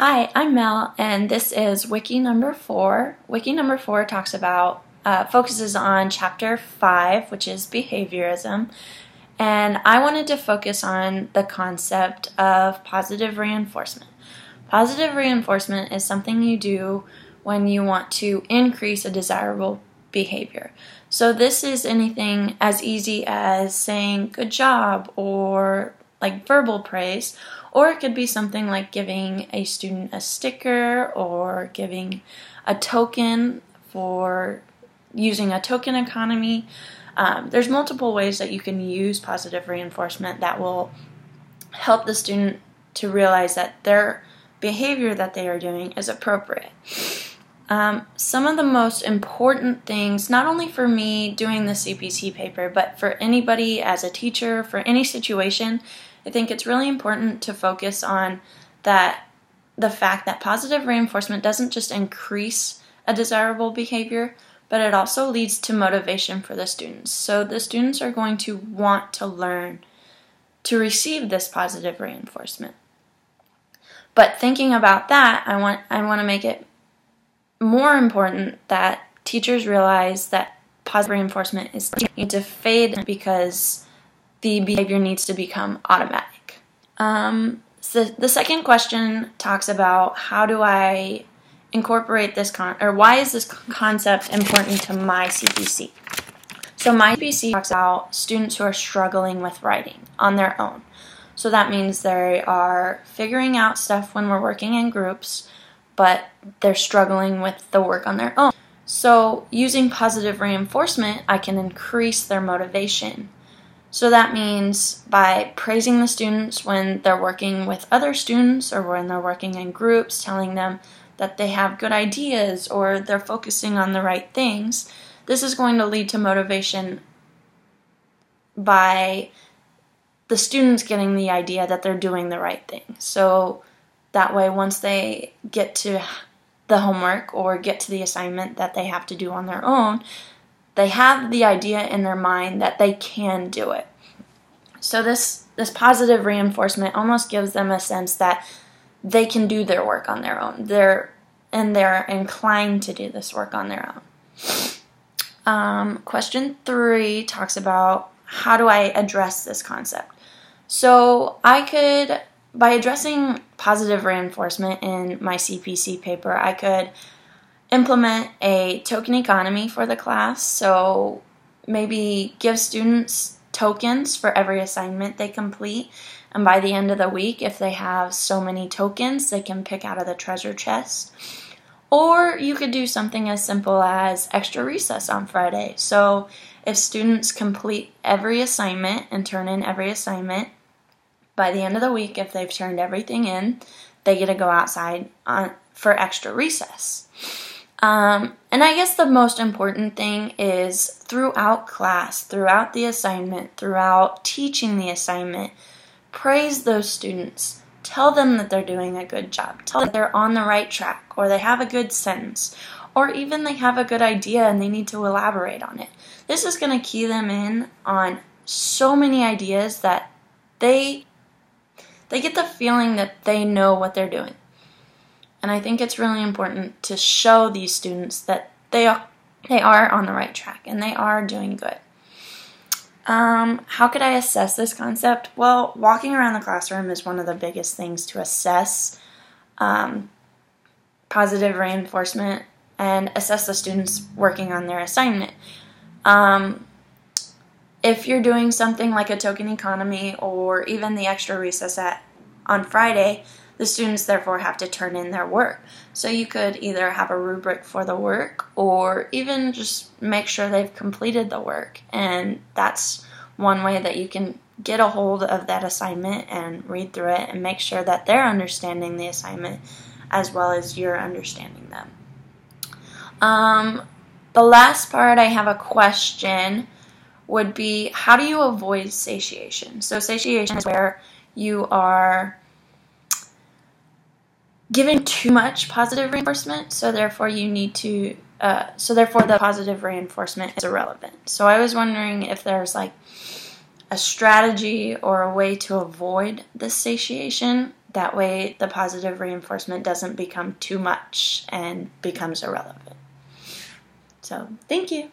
Hi, I'm Mel, and this is Wiki number 4. Wiki number 4 focuses on chapter 5, which is behaviorism, and I wanted to focus on the concept of positive reinforcement. Positive reinforcement is something you do when you want to increase a desirable behavior. So this is anything as easy as saying good job or like verbal praise, or it could be something like giving a student a sticker or giving a token for using a token economy. There's multiple ways that you can use positive reinforcement that will help the student to realize that their behavior that they are doing is appropriate. Some of the most important things, not only for me doing the CPC paper, but for anybody as a teacher, for any situation, I think it's really important to focus on the fact that positive reinforcement doesn't just increase a desirable behavior, but it also leads to motivation for the students. So the students are going to want to learn to receive this positive reinforcement. But thinking about that, I want to make it more important that teachers realize that positive reinforcement is going to fade because the behavior needs to become automatic. So the second question talks about how do I incorporate this why is this concept important to my CPC? So my CPC talks about students who are struggling with writing on their own. So that means they are figuring out stuff when we're working in groups, but they're struggling with the work on their own. So using positive reinforcement, I can increase their motivation. So that means by praising the students when they're working with other students or when they're working in groups, telling them that they have good ideas or they're focusing on the right things, this is going to lead to motivation by the students getting the idea that they're doing the right thing. So that way, once they get to the homework or get to the assignment that they have to do on their own, they have the idea in their mind that they can do it. So this positive reinforcement almost gives them a sense that they can do their work on their own. They're inclined to do this work on their own. Question 3 talks about how do I address this concept. So by addressing positive reinforcement in my CPC paper, I could implement a token economy for the class. So maybe give students tokens for every assignment they complete. And by the end of the week, if they have so many tokens, they can pick out of the treasure chest. Or you could do something as simple as extra recess on Friday. So if students complete every assignment and turn in every assignment, by the end of the week, if they've turned everything in, they get to go outside for extra recess. And I guess the most important thing is throughout class, throughout the assignment, throughout teaching the assignment, praise those students. Tell them that they're doing a good job. Tell them that they're on the right track, or they have a good sentence, or even they have a good idea and they need to elaborate on it. This is going to key them in on so many ideas that they get the feeling that they know what they're doing. And I think it's really important to show these students that they are on the right track and they are doing good. How could I assess this concept? Well, walking around the classroom is one of the biggest things to assess positive reinforcement and assess the students working on their assignment. If you're doing something like a token economy or even the extra recess on Friday, the students therefore have to turn in their work. So you could either have a rubric for the work or even just make sure they've completed the work. And that's one way that you can get a hold of that assignment and read through it and make sure that they're understanding the assignment as well as you're understanding them. The last part, I have a question, would be how do you avoid satiation? So satiation is where you are giving too much positive reinforcement, so therefore the positive reinforcement is irrelevant. So I was wondering if there's like a strategy or a way to avoid this satiation. That way the positive reinforcement doesn't become too much and becomes irrelevant. So, thank you.